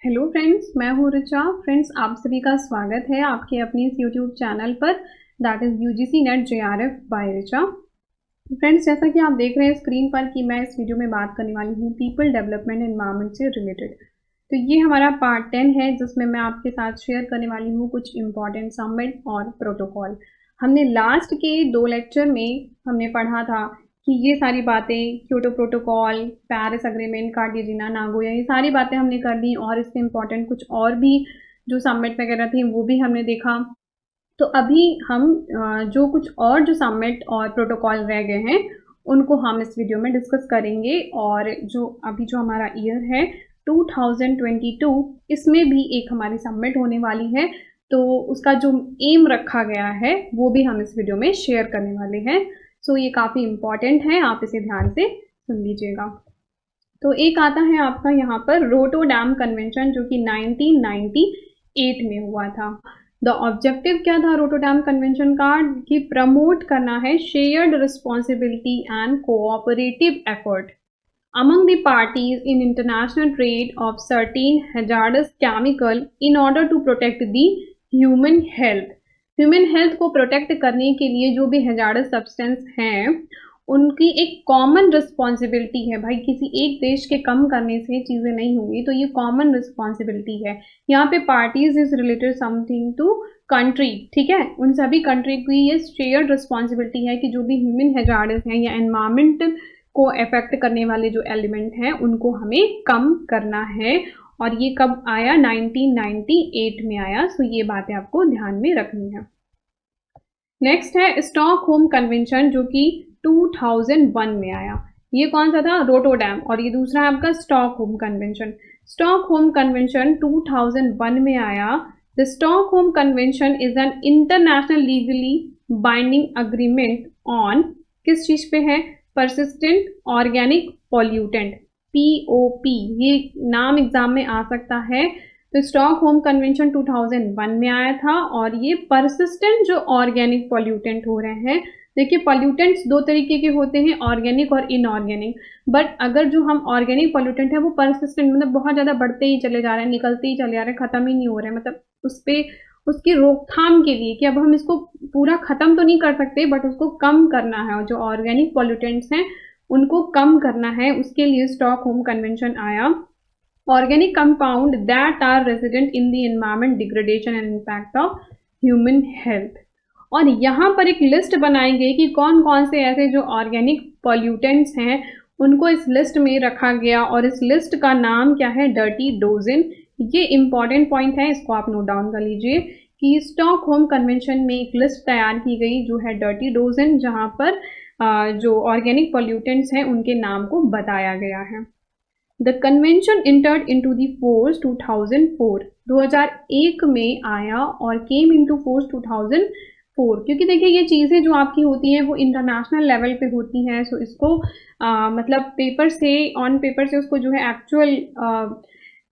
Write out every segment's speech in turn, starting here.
Hello friends, मैं हूँ Richa. Friends, आप सभी का स्वागत है आपके अपने इस यूट्यूब चैनल पर, that is UGC NET JRF by Richa. Friends, जैसा कि आप देख रहे हैं स्क्रीन पर कि मैं इस वीडियो में बात करने वाली हूँ पीपल डेवलपमेंट एनवायरनमेंट से रिलेटेड। तो ये हमारा पार्ट 10 है जिसमें मैं आपके साथ शेयर करने वाली हूँ कुछ इंपॉर्टेंट समिट और प्रोटोकॉल। हमने लास्ट के 2 लेक्चर में हमने पढ़ा था कि ये सारी बातें, Kyoto protocol, Paris agreement, Cartagena, Nagoya, ये सारी बातें हमने कर दी और इससे इम्पॉर्टेंट कुछ और भी जो समिट वगैरह थी वो भी हमने देखा। तो अभी हम जो कुछ और जो समिट और प्रोटोकॉल रह गए हैं उनको हम इस वीडियो में डिस्कस करेंगे। और जो अभी जो हमारा ईयर है 2022, इसमें भी एक हमारी समिट होने वाली है, तो उसका जो एम रखा गया है वो भी हम इस वीडियो में शेयर करने वाले हैं। सो ये काफ़ी इम्पॉर्टेंट है, आप इसे ध्यान से सुन लीजिएगा। तो एक आता है आपका यहाँ पर रोटरडैम कन्वेंशन जो कि 1998 में हुआ था। द ऑब्जेक्टिव क्या था रोटरडैम कन्वेंशन का कि प्रमोट करना है shared responsibility and cooperative effort among the parties in international trade of certain hazardous chemical in order to protect the human health। Human health को प्रोटेक्ट करने के लिए जो भी हैजार्डस सब्सटेंस हैं उनकी एक कॉमन रिस्पॉन्सिबिलिटी है। भाई, किसी एक देश के कम करने से चीज़ें नहीं होंगी, तो ये कॉमन रिस्पॉन्सिबिलिटी है। यहाँ पे parties is related something to country, ठीक है। उन सभी कंट्री की ये शेयर्ड रिस्पॉन्सिबिलिटी है कि जो भी ह्यूमन हैजार्डस हैं या एनवायरमेंट को अफेक्ट करने वाले जो एलिमेंट हैं उनको हमें कम करना है। और ये कब आया? 1998 में आया। सो ये बातें आपको ध्यान में रखनी है। नेक्स्ट है स्टॉकहोम कन्वेंशन जो कि 2001 में आया। ये कौन सा था? रोटरडैम। और ये दूसरा है आपका स्टॉकहोम कन्वेंशन। स्टॉकहोम कन्वेंशन 2001 में आया। The Stockholm convention is an international legally binding agreement on किस चीज पे है? Persistent organic pollutant, POP। ये नाम एग्जाम में आ सकता है। तो स्टॉकहोम कन्वेंशन 2001 में आया था और ये परसिस्टेंट जो ऑर्गेनिक पॉल्यूटेंट हो रहे हैं, देखिए पॉल्यूटेंट्स दो तरीके के होते हैं, ऑर्गेनिक और इनऑर्गेनिक। बट अगर जो हम ऑर्गेनिक पॉल्यूटेंट है वो परसिस्टेंट मतलब बहुत ज़्यादा बढ़ते ही चले जा रहे हैं, निकलते ही चले जा रहे हैं, ख़त्म ही नहीं हो रहे हैं, मतलब उस पर उसकी रोकथाम के लिए कि अब हम इसको पूरा ख़त्म तो नहीं कर सकते बट उसको कम करना है, और जो ऑर्गेनिक पॉल्यूटेंट्स हैं उनको कम करना है, उसके लिए स्टॉकहोम कन्वेंशन आया। organic compound that are resident in the environment degradation and impact of human health। और यहाँ पर एक लिस्ट बनाई गई कि कौन कौन से ऐसे जो ऑर्गेनिक पॉल्यूटेंट्स हैं उनको इस लिस्ट में रखा गया, और इस लिस्ट का नाम क्या है? Dirty dozen. ये इंपॉर्टेंट पॉइंट है, इसको आप नोट डाउन कर लीजिए कि स्टॉकहोम कन्वेंशन में एक लिस्ट तैयार की गई जो है डर्टी डोजन, जहाँ पर जो ऑर्गेनिक पॉल्यूटेंट्स हैं उनके नाम को बताया गया है। The convention entered into the force 2004, 2001 में आया और केम इनटू फोर्स 2004। क्योंकि देखिए ये चीज़ें जो आपकी होती हैं वो इंटरनेशनल लेवल पे होती हैं, सो इसको मतलब पेपर से, ऑन पेपर से उसको जो है एक्चुअल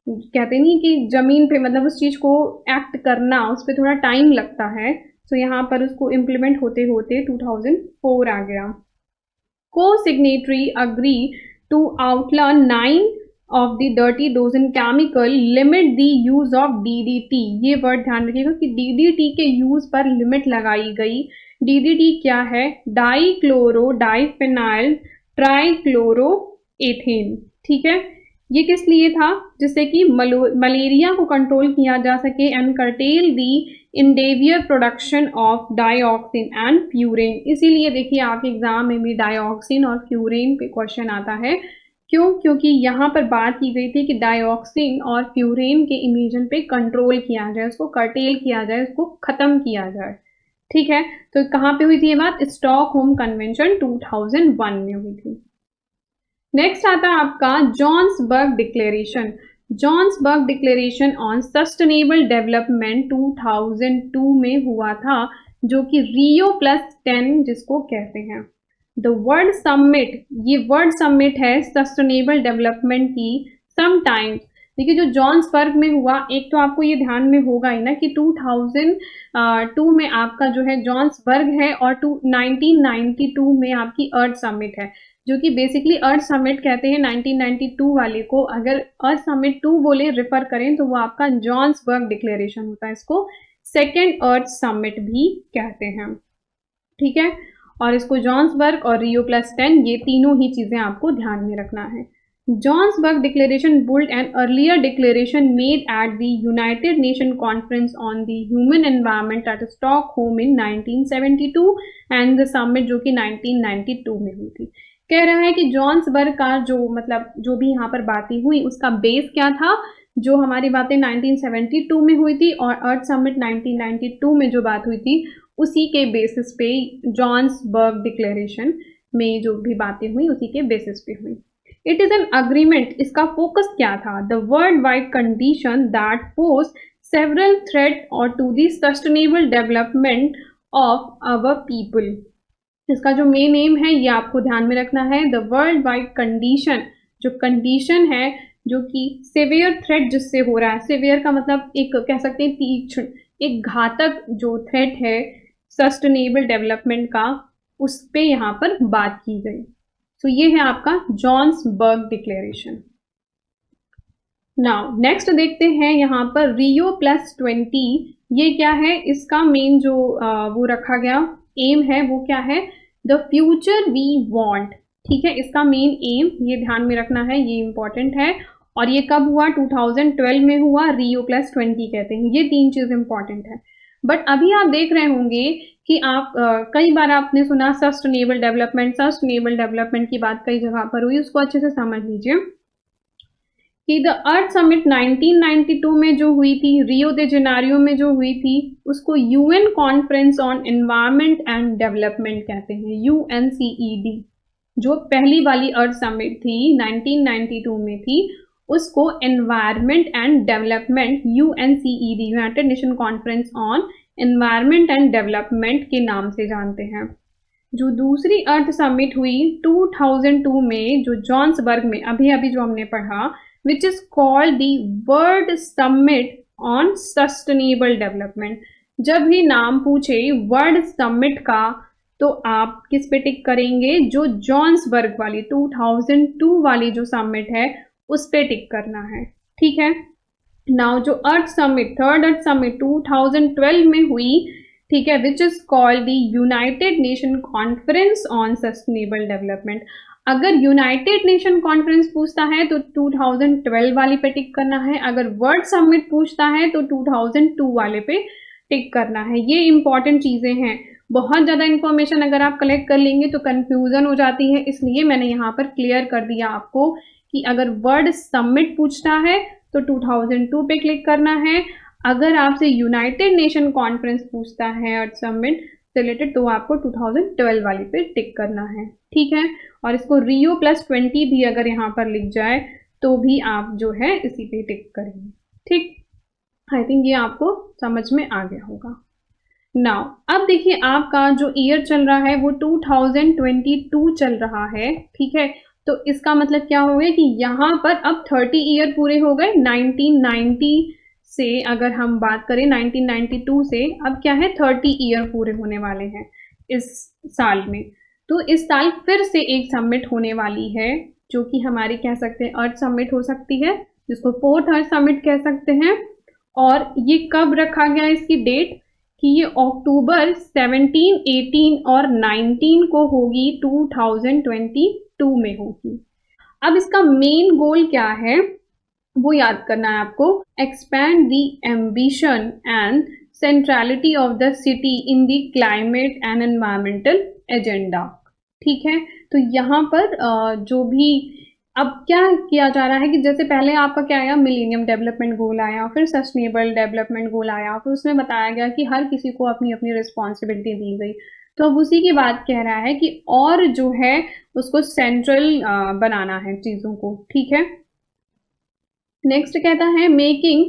कहते नहीं कि ज़मीन पे मतलब उस चीज़ को एक्ट करना, उस पर थोड़ा टाइम लगता है। सो यहाँ पर उसको इम्प्लीमेंट होते होते 2004 आ गया। को signatory agree to outlaw 9 of the dirty dozen chemical, limit the use of DDT। ये वर्ड ध्यान रखिएगा कि DDT के यूज पर लिमिट लगाई गई। DDT क्या है? डाइक्लोरो डाइफेनाइल ट्राइक्लोरोएथेन, ठीक है। ये किस लिए था? जिससे कि मलेरिया को कंट्रोल किया जा सके and curtail the endeavour production of dioxin and furan. इसीलिए देखिए आपके एग्जाम में भी डाइऑक्सिन और फ्यूरेन पे क्वेश्चन आता है। क्यों? क्योंकि यहाँ पर बात की गई थी कि डाइऑक्सिन और फ्यूरेन के इमिशन पे कंट्रोल किया जाए, उसको कर्टेल किया जाए, उसको खत्म किया जाए, ठीक है। तो कहाँ पे हुई थी ये बात? स्टॉकहोम कन्वेंशन 2001 में हुई थी। नेक्स्ट आता है आपका Johannesburg declaration. Johannesburg declaration on sustainable development 2002 में हुआ था, जो कि रियो प्लस 10 जिसको कहते हैं। द वर्ल्ड समिट, ये वर्ल्ड समिट है सस्टेनेबल डेवलपमेंट की। समटाइम्स देखिए जो जोहान्सबर्ग में हुआ, एक तो आपको ये ध्यान में होगा ही ना कि 2002 में आपका जो है जोहान्सबर्ग है और 1992 में आपकी अर्थ समिट है। जो कि बेसिकली अर्थ समिट कहते हैं 1992 वाले को। अगर अर्थ समिट 2 बोले रेफर करें तो वो आपका जॉन्सबर्ग डिक्लेरेशन होता है, इसको सेकेंड अर्थ समिट भी कहते हैं, ठीक है। और इसको जॉन्सबर्ग और रियो+10 ये तीनों ही चीजें आपको ध्यान में रखना है। Johnsburg Declaration built an earlier declaration made at the United Nations Conference on the Human Environment at Stockholm in 1972 and the summit जो कि 1992 में हुई थी। कह रहा है कि जॉन्सबर्ग का जो मतलब जो भी यहाँ पर बातें हुई उसका बेस क्या था, जो हमारी बातें 1972 में हुई थी और अर्थ समिट 1992 में जो बात हुई थी उसी के बेसिस पे जॉन्सबर्ग डिक्लेरेशन में जो भी बातें हुई उसी के बेसिस पे हुई। इट इज एन अग्रीमेंट, इसका फोकस क्या था, the world wide condition that pose several threat और to the sustainable development of our people. इसका जो मेन एम है ये आपको ध्यान में रखना है, द वर्ल्ड वाइड कंडीशन, जो कंडीशन है जो कि सेवियर थ्रेट जिससे हो रहा है, सेवियर का मतलब एक कह सकते हैं तीक्ष्ण, एक घातक जो थ्रेट है सस्टेनेबल डेवलपमेंट का, उस पे यहाँ पर बात की गई। तो ये है आपका जॉन्सबर्ग डिक्लेरेशन। नाउ नेक्स्ट देखते हैं यहाँ पर रियो+20, ये क्या है, इसका मेन जो वो रखा गया एम है वो क्या है, द फ्यूचर वी वांट, ठीक है। इसका मेन एम ये ध्यान में रखना है, ये इंपॉर्टेंट है। और ये कब हुआ, 2012 में हुआ, रियो+20 कहते हैं। ये तीन चीज इंपॉर्टेंट है। बट अभी आप देख रहे होंगे कि आप कई बार आपने सुना सस्टेनेबल डेवलपमेंट की बात कई जगह पर हुई, उसको अच्छे से समझ लीजिए कि द अर्थ समिट 1992 में जो हुई थी, रियो दे जेनेरियो में जो हुई थी, उसको UN conference on environment and development कहते हैं, UNCED। जो पहली वाली अर्थ समिट थी 1992 में थी, उसको environment and development UNCED, United nation conference on environment and development के नाम से जानते हैं। जो दूसरी अर्थ समिट हुई 2002 में, जो जॉन्सबर्ग में अभी जो हमने पढ़ा, which is called the world summit on sustainable development. जब भी नाम पूछे वर्ल्ड समिट का तो आप किस पे टिक करेंगे, जो जॉन्सबर्ग वाली 2002 वाली जो समिट है उस पे टिक करना है, ठीक है। नाउ जो अर्थ समिट, थर्ड अर्थ समिट 2012 में हुई, ठीक है, which is called the United nation conference on sustainable development. अगर यूनाइटेड नेशन कॉन्फ्रेंस पूछता है तो 2012 वाली पे टिक करना है, अगर वर्ल्ड समिट पूछता है तो 2002 वाले पे टिक करना है। ये इंपॉर्टेंट चीजें हैं। बहुत ज़्यादा इन्फॉर्मेशन अगर आप कलेक्ट कर लेंगे तो कंफ्यूजन हो जाती है, इसलिए मैंने यहाँ पर क्लियर कर दिया आपको कि अगर वर्ल्ड समिट पूछता है तो 2002 पे क्लिक करना है, अगर आपसे यूनाइटेड नेशन कॉन्फ्रेंस पूछता है अर्थ समिट रिलेटेड तो आपको 2012 वाली पे टिक करना है, ठीक है। और इसको रियो+20 भी अगर यहाँ पर लिख जाए तो भी आप जो है इसी पे टिक करेंगे, ठीक। आई थिंक ये आपको समझ में आ गया होगा। नाउ अब देखिए आपका जो ईयर चल रहा है वो 2022 चल रहा है, ठीक है। तो इसका मतलब क्या हो गया कि यहाँ पर अब 30 ईयर पूरे हो गए 1990 से। अगर हम बात करें 1992 से, अब क्या है 30 ईयर पूरे होने वाले हैं इस साल में। तो इस साल फिर से एक समिट होने वाली है जो कि हमारी कह सकते हैं अर्थ समिट हो सकती है, जिसको फोर्थ अर्थ समिट कह सकते हैं। और ये कब रखा गया इसकी डेट कि ये अक्टूबर 17, 18 और 19 को होगी, 2022 में होगी। अब इसका मेन गोल क्या है वो याद करना है आपको, expand the ambition and centrality of the city in the climate and environmental agenda, ठीक है। तो यहाँ पर जो भी अब क्या किया जा रहा है कि जैसे पहले आपका क्या आया, मिलेनियम डेवलपमेंट गोल आया, फिर सस्टेनेबल डेवलपमेंट गोल आया, फिर उसमें बताया गया कि हर किसी को अपनी अपनी रिस्पॉन्सिबिलिटी दी गई। तो अब उसी की बात कह रहा है कि और जो है उसको सेंट्रल बनाना है चीज़ों को, ठीक है। नेक्स्ट कहता है making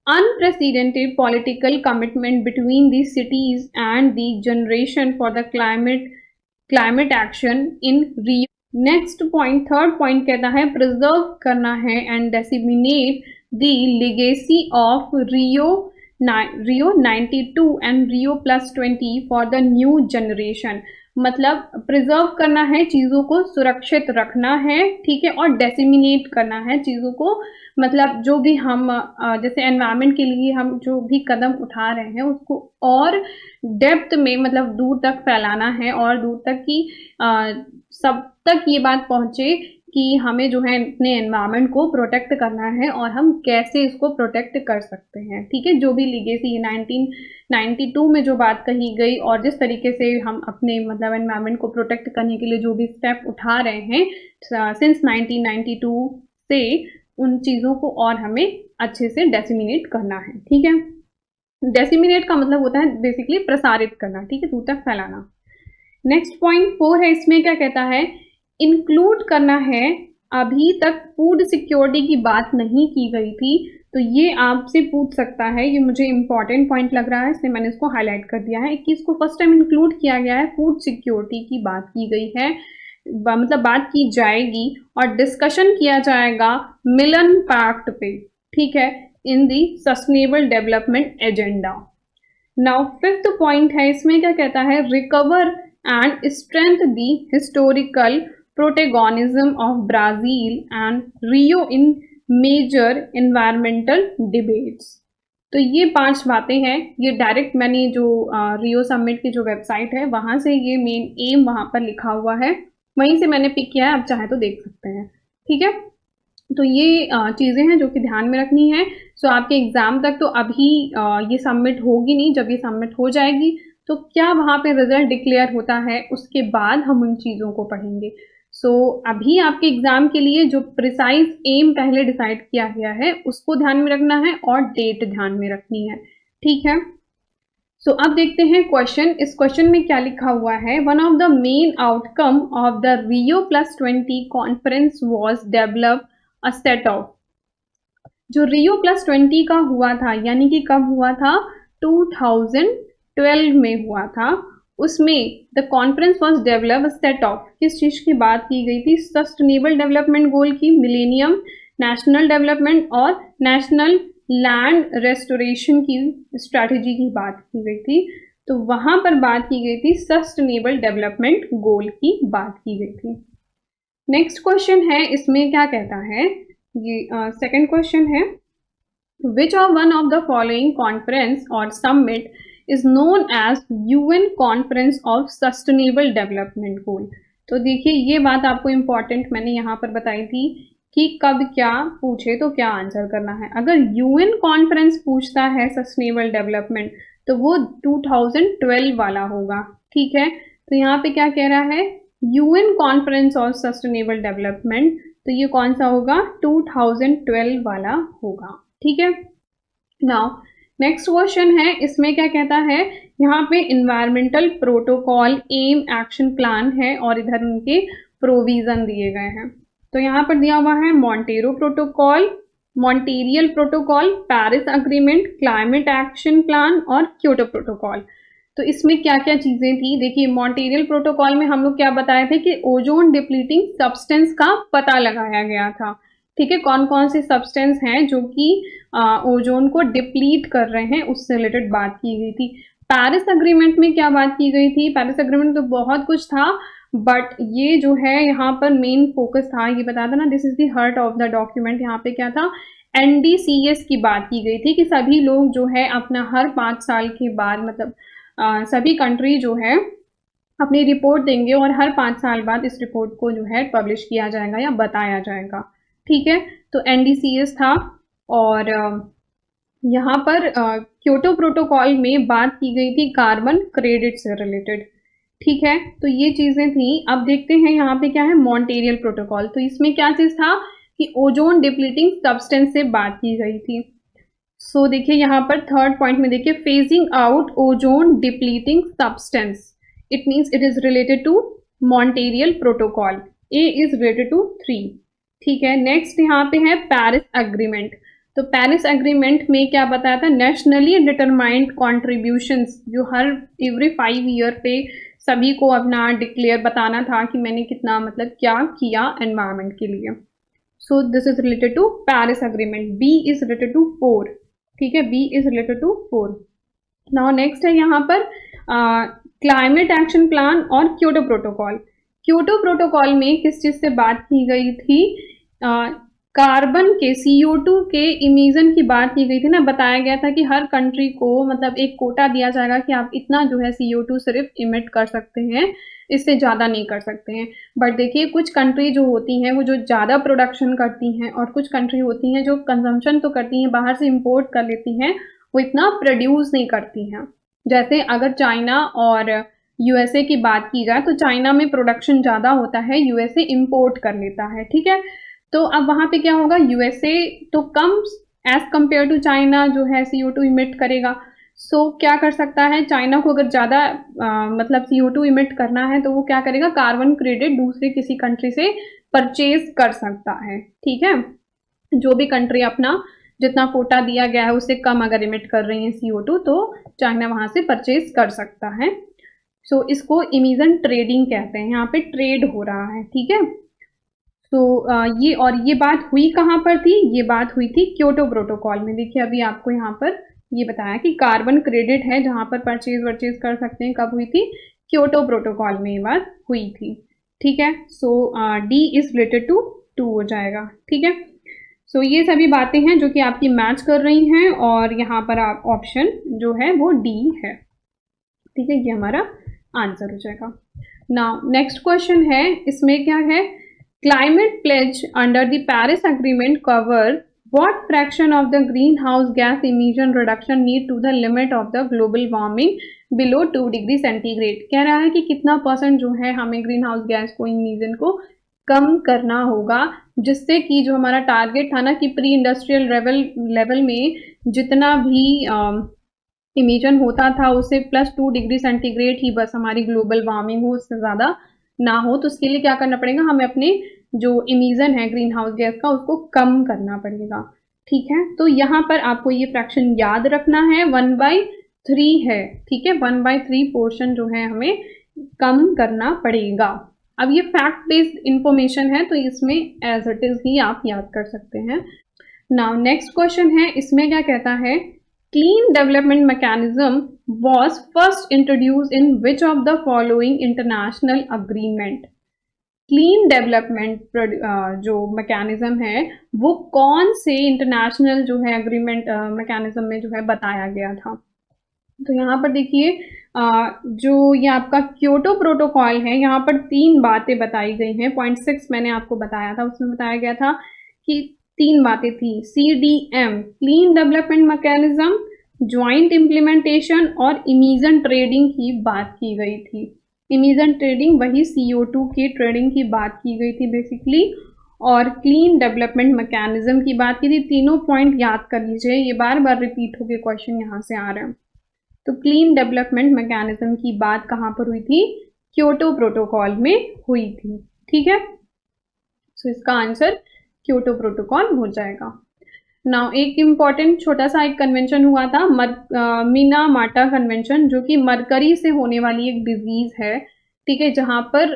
unprecedented political commitment between the cities and the generation for the climate action in Rio. Next point, third point कहता है प्रिजर्व करना है and disseminate the legacy of Rio 92 and रियो+20 फॉर द न्यू जनरेशन। मतलब preserve करना है, चीज़ों को सुरक्षित रखना है, ठीक है, और डेसिमिनेट करना है चीज़ों को, मतलब जो भी हम जैसे एनवायरनमेंट के लिए हम जो भी कदम उठा रहे हैं उसको और डेप्थ में मतलब दूर तक फैलाना है और दूर तक की सब तक ये बात पहुँचे कि हमें जो है अपने एनवायरनमेंट को प्रोटेक्ट करना है और हम कैसे इसको प्रोटेक्ट कर सकते हैं, ठीक है। जो भी लीगेसी 1992 में जो बात कही गई और जिस तरीके से हम अपने मतलब एनवायरनमेंट को प्रोटेक्ट करने के लिए जो भी स्टेप उठा रहे हैं सिंस 1992 से, उन चीज़ों को और हमें अच्छे से डेसिमिनेट करना है, ठीक है। डेसिमिनेट का मतलब होता है बेसिकली प्रसारित करना, ठीक है, दूर तक फैलाना। नेक्स्ट पॉइंट 4 है, इसमें क्या कहता है, इंक्लूड करना है। अभी तक फूड सिक्योरिटी की बात नहीं की गई थी, तो ये आपसे पूछ सकता है, ये मुझे इंपॉर्टेंट पॉइंट लग रहा है इसलिए मैंने इसको हाईलाइट कर दिया है कि इसको फर्स्ट टाइम इंक्लूड किया गया है, फूड सिक्योरिटी की बात की गई है, मतलब बात की जाएगी और डिस्कशन किया जाएगा मिलन पैक्ट पे, ठीक है, in the sustainable development agenda. Now fifth point है, इसमें क्या कहता है, recover and strength the historical protagonism of Brazil and Rio in major environmental debates. तो ये 5 बातें हैं, ये डायरेक्ट मैंने जो रियो समिट की जो वेबसाइट है वहाँ से ये मेन एम वहाँ पर लिखा हुआ है, वहीं से मैंने पिक किया है, आप चाहे तो देख सकते हैं, ठीक है। तो ये चीज़ें हैं जो कि ध्यान में रखनी है। सो आपके एग्ज़ाम तक तो अभी ये सबमिट होगी नहीं, जब ये सबमिट हो जाएगी तो क्या वहाँ पे रिजल्ट डिक्लेयर होता है उसके बाद हम उन चीज़ों को पढ़ेंगे। सो अभी आपके एग्ज़ाम के लिए जो प्रिसाइज एम पहले डिसाइड किया गया है उसको ध्यान में रखना है और डेट ध्यान में रखनी है, ठीक है। सो अब देखते हैं क्वेश्चन, इस क्वेश्चन में क्या लिखा हुआ है। One of the main outcome of the Rio+20 conference was develop a set of, जो Rio+20 का हुआ था यानी कि कब हुआ था, 2012 में हुआ था, उसमें the conference was develop set of, किस चीज़ की बात की गई थी, सस्टेनेबल डेवलपमेंट गोल की, मिलेनियम, नेशनल डेवलपमेंट और नेशनल लैंड रेस्टोरेशन की स्ट्रैटेजी की बात की गई थी। तो वहाँ पर बात की गई थी सस्टेनेबल डेवलपमेंट गोल की बात की गई थी। नेक्स्ट क्वेश्चन है, इसमें क्या कहता है, ये सेकंड क्वेश्चन है, which of one of the following conference or summit is known as UN conference of sustainable development goal. तो देखिए ये बात आपको इम्पॉर्टेंट मैंने यहाँ पर बताई थी कि कब क्या पूछे तो क्या आंसर करना है। अगर UN कॉन्फ्रेंस पूछता है सस्टेनेबल डेवलपमेंट तो वो 2012 वाला होगा, ठीक है। तो यहाँ पे क्या कह रहा है, UN conference of sustainable development, तो ये कौन सा होगा, 2012 वाला होगा, ठीक है। नाउ नेक्स्ट क्वेश्चन है, इसमें क्या कहता है, यहाँ पे environmental protocol M action plan है और इधर उनके प्रोविजन दिए गए हैं। तो यहाँ पर दिया हुआ है Montero protocol, मॉन्टेरियल protocol, Paris agreement, climate action plan और क्योटो प्रोटोकॉल। तो इसमें क्या क्या चीज़ें थी, देखिए मॉन्टेरियल प्रोटोकॉल में हम लोग क्या बताए थे कि ओजोन डिप्लीटिंग सब्सटेंस का पता लगाया गया था, ठीक है, कौन कौन से सब्सटेंस हैं जो कि ओजोन को डिप्लीट कर रहे हैं, उससे रिलेटेड बात की गई थी। पेरिस अग्रीमेंट में क्या बात की गई थी, पेरिस अग्रीमेंट तो बहुत कुछ था बट ये जो है यहाँ पर मेन फोकस था, ये बता था ना, this is the heart of the document. यहाँ पे क्या था, NDCS की बात की गई थी कि सभी लोग जो है अपना हर 5 साल के बाद मतलब सभी कंट्री जो है अपनी रिपोर्ट देंगे और हर 5 साल बाद इस रिपोर्ट को जो है पब्लिश किया जाएगा या बताया जाएगा, ठीक है। तो NDCS था और यहाँ पर क्योटो प्रोटोकॉल में बात की गई थी कार्बन क्रेडिट से रिलेटेड, ठीक है। तो ये चीज़ें थी। अब देखते हैं यहाँ पे क्या है, मॉन्टेरियल प्रोटोकॉल। तो इसमें क्या चीज़ था कि ओजोन डिप्लीटिंग सब्सटेंस से बात की गई थी। सो देखिए यहाँ पर थर्ड पॉइंट में देखिए, phasing out ozone depleting substance, it means it is related to Montreal protocol, A is related to 3, ठीक है। नेक्स्ट यहाँ पे है पेरिस अग्रीमेंट। तो पेरिस अग्रीमेंट में क्या बताया था, नेशनली डिटरमाइंड कॉन्ट्रीब्यूशंस, जो हर एवरी 5 ईयर पे सभी को अपना डिक्लेयर बताना था कि मैंने कितना मतलब क्या किया एनवायरनमेंट के लिए। So this is related to Paris agreement. B is related to 4, ठीक है, B is related to 4। Now next है यहाँ पर क्लाइमेट एक्शन प्लान और क्योटो प्रोटोकॉल। क्योटो प्रोटोकॉल में किस चीज़ से बात की गई थी? कार्बन के CO2 के इमिशन की बात की गई थी ना। बताया गया था कि हर कंट्री को मतलब एक कोटा दिया जाएगा कि आप इतना जो है CO2 सिर्फ इमिट कर सकते हैं, इससे ज़्यादा नहीं कर सकते हैं। बट देखिए कुछ कंट्री जो होती हैं वो जो ज़्यादा प्रोडक्शन करती हैं, और कुछ कंट्री होती हैं जो कंजम्पशन तो करती हैं, बाहर से इम्पोर्ट कर लेती हैं, वो इतना प्रोड्यूस नहीं करती हैं। जैसे अगर चाइना और USA की बात की जाए तो चाइना में प्रोडक्शन ज़्यादा होता है, USA इम्पोर्ट कर लेता है, ठीक है। तो अब वहाँ पे क्या होगा, USA तो कम एज कम्पेयर टू चाइना जो है CO2 इमिट करेगा। सो क्या कर सकता है, चाइना को अगर ज़्यादा मतलब CO2 इमिट करना है तो वो क्या करेगा, कार्बन क्रेडिट दूसरे किसी कंट्री से परचेज कर सकता है, ठीक है। जो भी कंट्री अपना जितना कोटा दिया गया है उससे कम अगर इमिट कर रही है CO2 तो चाइना वहाँ से परचेज कर सकता है। सो इसको इमिशन ट्रेडिंग कहते हैं, यहाँ पे ट्रेड हो रहा है, ठीक है। तो ये बात हुई कहाँ पर थी? ये बात हुई थी क्योटो प्रोटोकॉल में। देखिए अभी आपको यहाँ पर ये बताया कि कार्बन क्रेडिट है जहाँ पर परचेज वर्चेज कर सकते हैं, कब हुई थी? क्योटो प्रोटोकॉल में ये बात हुई थी, ठीक है। सो डी इज रिलेटेड टू 2 हो जाएगा, ठीक है। सो ये सभी बातें हैं जो कि आपकी मैच कर रही हैं, और यहाँ पर आप ऑप्शन जो है वो डी है, ठीक है। ये हमारा आंसर हो जाएगा। नाउ नेक्स्ट क्वेश्चन है, इसमें क्या है, climate pledge under the Paris agreement cover what fraction of the greenhouse gas emission reduction need to the limit of the global warming below 2 degree centigrade. कह रहा है कि कितना % जो है हमें ग्रीन हाउस गैस को इमिशन को कम करना होगा, जिससे कि जो हमारा टारगेट था ना कि प्री इंडस्ट्रियल लेवल में जितना भी इमिशन होता था उससे +2 डिग्री सेंटीग्रेड ही बस हमारी ग्लोबल वार्मिंग हो, उससे ज़्यादा ना हो। तो उसके लिए क्या करना पड़ेगा, हमें अपने जो इमिशन है ग्रीन हाउस गैस का उसको कम करना पड़ेगा, ठीक है। तो यहाँ पर आपको ये फ्रैक्शन याद रखना है, 1/3 है, ठीक है। 1/3 पोर्शन जो है हमें कम करना पड़ेगा। अब ये फैक्ट बेस्ड इंफॉर्मेशन है तो इसमें एज इट इज ही आप याद कर सकते हैं। नाउ नेक्स्ट क्वेश्चन है, इसमें क्या कहता है, clean development mechanism was first introduced in which of the following international agreement? Clean development जो मैकेनिज्म है वो कौन से इंटरनेशनल जो है एग्रीमेंट मैकेनिज्म में जो है बताया गया था? तो यहाँ पर देखिए जो ये आपका क्योटो प्रोटोकॉल है, यहाँ पर 3 बातें बताई गई हैं। 0.6 मैंने आपको बताया था, उसमें बताया गया था कि 3 बातें थी, CDM clean development mechanism, joint implementation और इमिशन ट्रेडिंग की बात की गई थी। इमिशन ट्रेडिंग वही CO2 की ट्रेडिंग की बात की गई थी बेसिकली, और क्लीन डेवलपमेंट मैकेनिज्म की बात की थी। तीनों पॉइंट याद कर लीजिए, ये बार बार रिपीट होकर क्वेश्चन यहाँ से आ रहे हैं। तो क्लीन डेवलपमेंट मैकेनिज्म की बात कहाँ पर हुई थी? क्योटो प्रोटोकॉल में हुई थी, ठीक है। सो इसका आंसर क्योटो प्रोटोकॉल हो जाएगा। नाउ एक इम्पॉर्टेंट छोटा सा एक कन्वेंशन हुआ था, मिनामाटा कन्वेंशन, जो कि मरकरी से होने वाली एक डिजीज है, ठीक है, जहाँ पर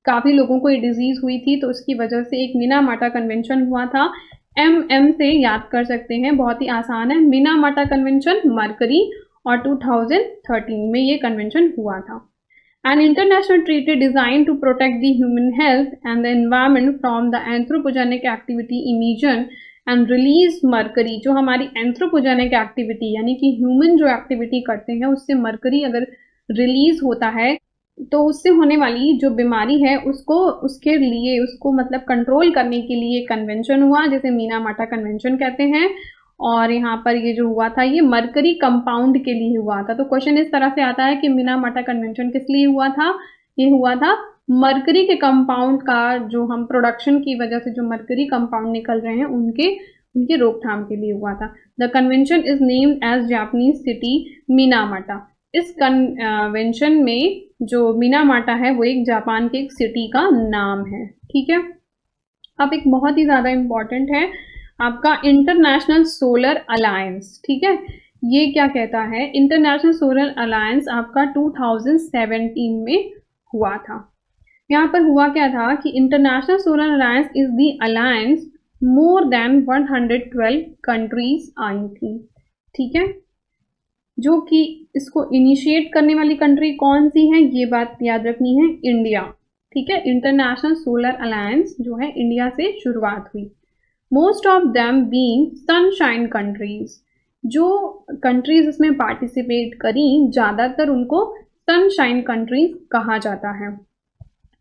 काफ़ी लोगों को ये डिजीज हुई थी, तो उसकी वजह से एक मिनामाटा कन्वेंशन हुआ था। MM से याद कर सकते हैं, बहुत ही आसान है। मिनामाटा कन्वेंशन मरकरी, और 2013 में ये कन्वेंशन हुआ था। An international treaty designed to protect the human health and the environment from the anthropogenic activity emission and release mercury। जो हमारी एंथ्रोपोजेनिक एक्टिविटी यानी कि ह्यूमन जो एक्टिविटी करते हैं उससे मरकरी अगर रिलीज होता है तो उससे होने वाली जो बीमारी है उसको उसके लिए उसको मतलब कंट्रोल करने के लिए कन्वेंशन हुआ, जिसे मिनामाटा कन्वेंशन कहते हैं। और यहाँ पर ये जो हुआ था ये मरकरी कंपाउंड के लिए हुआ था। तो क्वेश्चन इस तरह से आता है कि मिनामाटा कन्वेंशन किस लिए हुआ था? ये हुआ था मरकरी के कंपाउंड का, जो हम प्रोडक्शन की वजह से जो मरकरी कंपाउंड निकल रहे हैं उनके रोकथाम के लिए हुआ था। The convention is named as Japanese city Minamata. इस कन्वेंशन में जो मिनामाटा है वो एक जापान के एक सिटी का नाम है, ठीक है। अब एक बहुत ही ज़्यादा इम्पॉर्टेंट है आपका इंटरनेशनल सोलर अलायंस, ठीक है। ये क्या कहता है? इंटरनेशनल सोलर अलायंस आपका 2017 में हुआ था। यहाँ पर हुआ क्या था कि international solar alliance is the alliance more than 112 countries I थी, ठीक है। जो कि इसको इनिशिएट करने वाली कंट्री कौन सी है, ये बात याद रखनी है, इंडिया। ठीक है, इंटरनेशनल सोलर अलायंस जो है इंडिया से शुरुआत हुई। Most of them being sunshine countries, जो कंट्रीज इसमें पार्टिसिपेट करी ज़्यादातर उनको सनशाइन कंट्रीज कहा जाता है।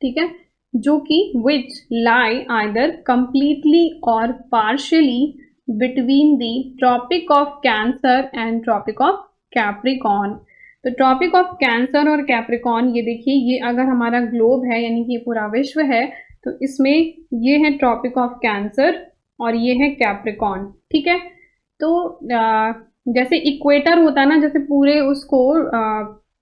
ठीक है, जो कि विच लाई आइदर कंप्लीटली और partially between the tropic of cancer and tropic of Capricorn. तो ट्रॉपिक ऑफ कैंसर और कैप्रिकॉन, ये देखिए, ये अगर हमारा ग्लोब है यानी कि पूरा विश्व है, तो इसमें ये है ट्रॉपिक ऑफ कैंसर और ये है कैप्रिकॉन। ठीक है, तो जैसे इक्वेटर होता है ना, जैसे पूरे उसको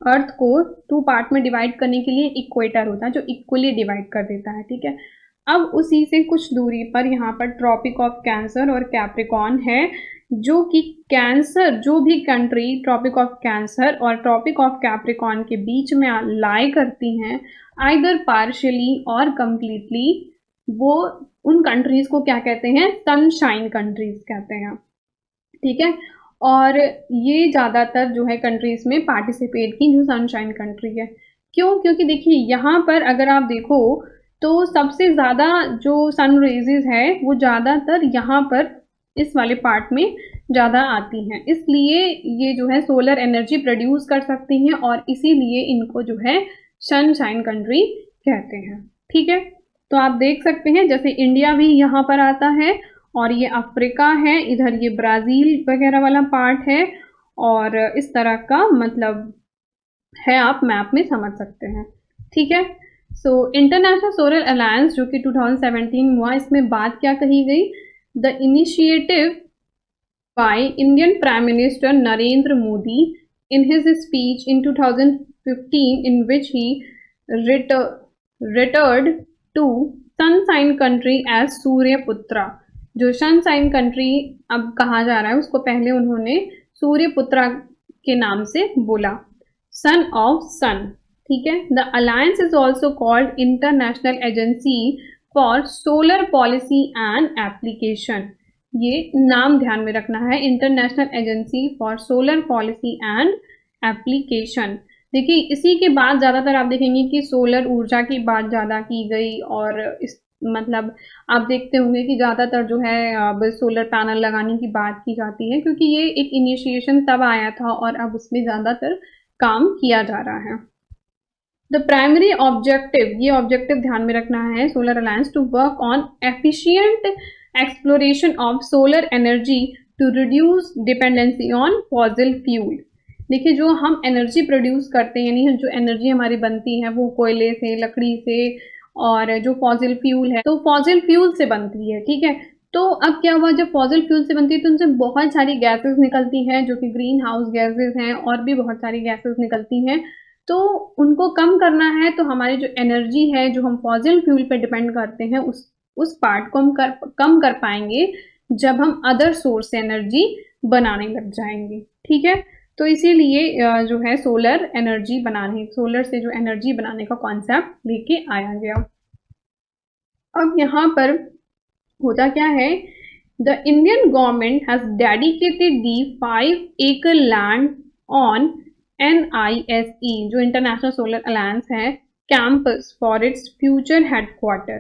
अर्थ को 2 पार्ट में डिवाइड करने के लिए इक्वेटर होता है जो इक्वली डिवाइड कर देता है। ठीक है, अब उसी से कुछ दूरी पर यहाँ पर ट्रॉपिक ऑफ कैंसर और कैप्रिकॉन है, जो कि कैंसर, जो भी कंट्री ट्रॉपिक ऑफ कैंसर और ट्रॉपिक ऑफ कैप्रिकॉन के बीच में लाई करती हैं, आइदर पार्शियली और कंप्लीटली, वो उन कंट्रीज को क्या कहते हैं, सनशाइन कंट्रीज कहते हैं। ठीक है, और ये ज़्यादातर जो है कंट्रीज में पार्टिसिपेट की जो सनशाइन कंट्री है। क्यों? क्योंकि देखिए यहाँ पर अगर आप देखो तो सबसे ज़्यादा जो सन रेजेस है वो ज़्यादातर यहाँ पर इस वाले पार्ट में ज़्यादा आती हैं, इसलिए ये जो है सोलर एनर्जी प्रोड्यूस कर सकती हैं और इसीलिए इनको जो है सनशाइन कंट्री कहते हैं। ठीक है, तो आप देख सकते हैं जैसे इंडिया भी यहाँ पर आता है और ये अफ्रीका है, इधर ये ब्राज़ील वगैरह वाला पार्ट है, और इस तरह का मतलब है, आप मैप में समझ सकते हैं। ठीक है, सो इंटरनेशनल सोलर अलायंस जो कि 2017 हुआ, इसमें बात क्या कही गई, the initiative by Indian prime minister Narendra Modi in his speech in 2015 in which he retired to sunshine country as Suryaputra. जो सनशाइन कंट्री अब कहा जा रहा है उसको पहले उन्होंने सूर्यपुत्रा के नाम से बोला, सन ऑफ सन। ठीक है, the alliance is also called international agency for solar policy and application. ये नाम ध्यान में रखना है, international agency for solar policy and application. देखिए इसी के बाद ज़्यादातर आप देखेंगे कि सोलर ऊर्जा की बात ज़्यादा की गई, और इस मतलब आप देखते होंगे कि ज़्यादातर जो है अब सोलर पैनल लगाने की बात की जाती है, क्योंकि ये एक इनिशिएशन तब आया था और अब उसमें ज़्यादातर काम किया जा रहा है। द प्राइमरी ऑब्जेक्टिव, ये ऑब्जेक्टिव ध्यान में रखना है solar alliance, to work on efficient exploration of solar energy to reduce dependency on fossil fuel. देखिए जो हम एनर्जी प्रोड्यूस करते हैं, यानी जो एनर्जी हमारी बनती है वो कोयले से, लकड़ी से, और जो फॉसिल फ्यूल है तो फॉसिल फ्यूल से बनती है। ठीक है, तो अब क्या हुआ, जब फॉसिल फ्यूल से बनती है तो उनसे बहुत सारी गैसेस निकलती हैं जो कि ग्रीन हाउस गैसेस हैं, और भी बहुत सारी गैसेस निकलती हैं। तो उनको कम करना है तो हमारी जो एनर्जी है जो हम फॉसिल फ्यूल पे डिपेंड करते हैं उस पार्ट को हम कम कर पाएंगे जब हम अदर सोर्स से एनर्जी बनाने लग जाएंगे। ठीक है, तो इसीलिए जो है सोलर एनर्जी बनाने, सोलर से जो एनर्जी बनाने का कॉन्सेप्ट लेके आया गया। अब यहाँ पर होता क्या है, the Indian government has dedicated the 5 acre land on NISE जो इंटरनेशनल सोलर अलायंस है campus for its future headquarter.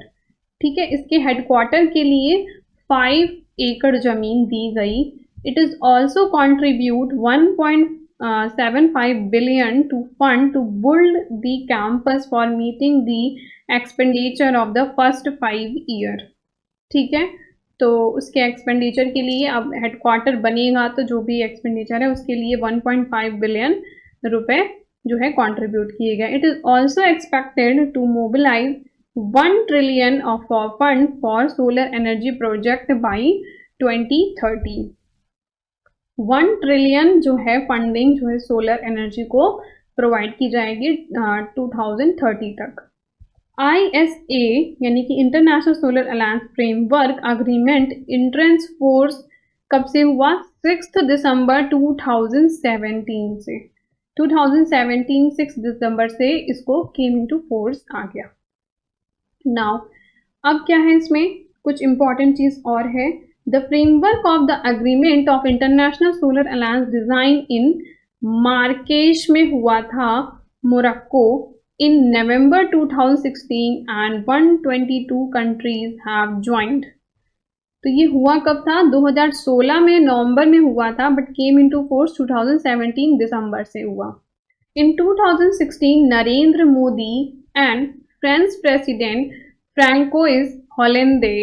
ठीक है, इसके हेडक्वार्टर के लिए 5 एकड़ जमीन दी गई। It is also contribute 1.75 billion to fund to build the campus for meeting the expenditure of the first 5 year। ठीक है, तो उसके एक्सपेंडिचर के लिए अब हेडक्वार्टर बनेगा तो जो भी एक्सपेंडिचर है उसके लिए 1.5 बिलियन रुपए जो है कंट्रीब्यूट किए गए। It is also expected to mobilise 1 trillion of fund for solar energy project by 2030। 1 trillion जो है फंडिंग जो है सोलर एनर्जी को प्रोवाइड की जाएगी 2030 तक। ISA यानी कि international solar alliance framework agreement entrance force कब से हुआ, 6 दिसंबर 2017 से। 2017 6 दिसंबर से इसको केम इनटू फोर्स आ गया। नाउ अब क्या है, इसमें कुछ इंपॉर्टेंट चीज और है। The framework of the agreement of international solar alliance design in Marrakesh में हुआ था, Morocco, in November 2016 and 122 countries have joined. तो ये हुआ कब था? 2016 में नवंबर में हुआ था, बट केम इनटू फोर्स 2017 दिसंबर से हुआ। In 2016, Narendra Modi and French President Francois Hollande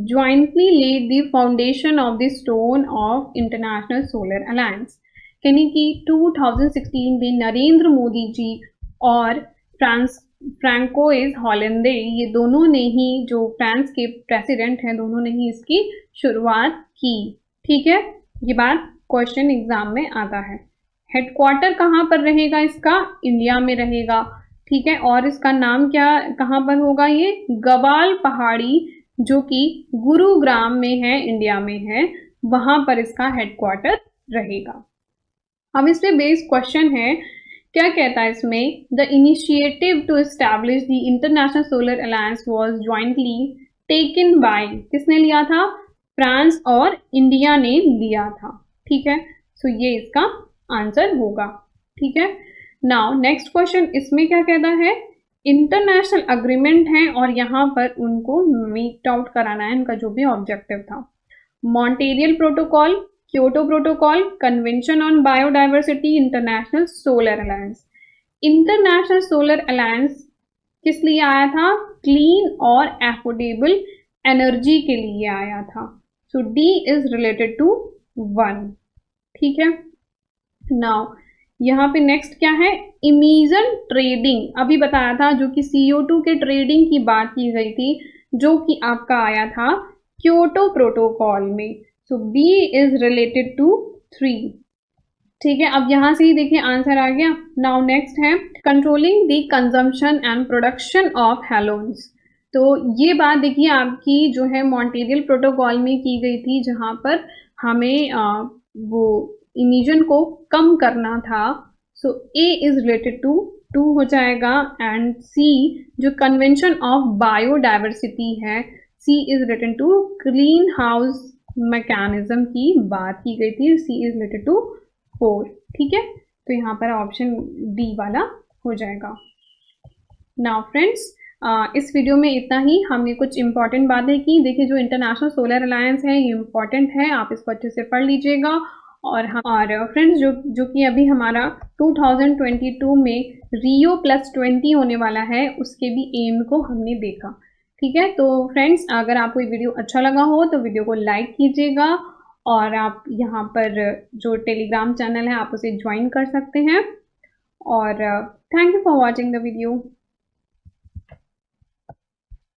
jointly laid the foundation of the stone of International Solar Alliance। यानी कि 2016 में नरेंद्र मोदी जी और फ्रांकोइस हॉलैंडे, ये दोनों ने ही, जो फ्रांस के प्रेसिडेंट हैं, दोनों ने ही इसकी शुरुआत की। ठीक है, ये बात क्वेश्चन एग्जाम में आता है। हेडक्वार्टर कहाँ पर रहेगा इसका? इंडिया में रहेगा। ठीक है, और इसका नाम क्या, कहाँ पर होगा? ये गवाल पहाड़ी, जो कि गुरुग्राम में है, इंडिया में है, वहां पर इसका हेडक्वार्टर रहेगा। अब इस पे बेस्ड क्वेश्चन है, क्या कहता है इसमें? The initiative to establish the international solar alliance was jointly taken by, किसने लिया था? फ्रांस और इंडिया ने लिया था। ठीक है, सो ये इसका आंसर होगा। ठीक है, नाउ नेक्स्ट क्वेश्चन, इसमें क्या कहता है? इंटरनेशनल अग्रीमेंट है और यहाँ पर उनको मीट आउट कराना है, इनका जो भी ऑब्जेक्टिव था। Montreal protocol, Kyoto protocol, convention on biodiversity, international solar alliance. International solar alliance किस लिए आया था? क्लीन और एफोर्डेबल एनर्जी के लिए आया था। सो डी इज रिलेटेड टू 1। ठीक है, नाउ यहाँ पे नेक्स्ट क्या है? इमिशन ट्रेडिंग, अभी बताया था, जो कि CO2 के ट्रेडिंग की बात की गई थी, जो कि आपका आया था क्योटो प्रोटोकॉल में। सो बी इज रिलेटेड टू 3। ठीक है, अब यहाँ से ही देखिए आंसर आ गया। नाउ नेक्स्ट है controlling the consumption and production of halons. तो ये बात देखिए आपकी जो है मॉन्ट्रियल प्रोटोकॉल में की गई थी, जहाँ पर हमें वो इमिशन को कम करना था। सो ए इज रिलेटेड टू 2 हो जाएगा, एंड सी जो कन्वेंशन ऑफ बायोडाइवर्सिटी है, she is related to green house mechanism की बात की गई थी, सी इज रिलेटेड टू 4। ठीक है, तो यहाँ पर ऑप्शन डी वाला हो जाएगा। नाउ फ्रेंड्स, इस वीडियो में इतना ही। हमने कुछ इंपॉर्टेंट बातें की। देखिए, जो इंटरनेशनल सोलर अलायंस है ये इंपॉर्टेंट है, आप इसको अच्छे से पढ़ लीजिएगा। और फ्रेंड्स, जो कि अभी हमारा 2022 में Rio+20 होने वाला है, उसके भी एम को हमने देखा। ठीक है, तो फ्रेंड्स, अगर आपको ये वीडियो अच्छा लगा हो तो वीडियो को लाइक कीजिएगा, और आप यहाँ पर जो टेलीग्राम चैनल है आप उसे ज्वाइन कर सकते हैं। और thank you for watching the video.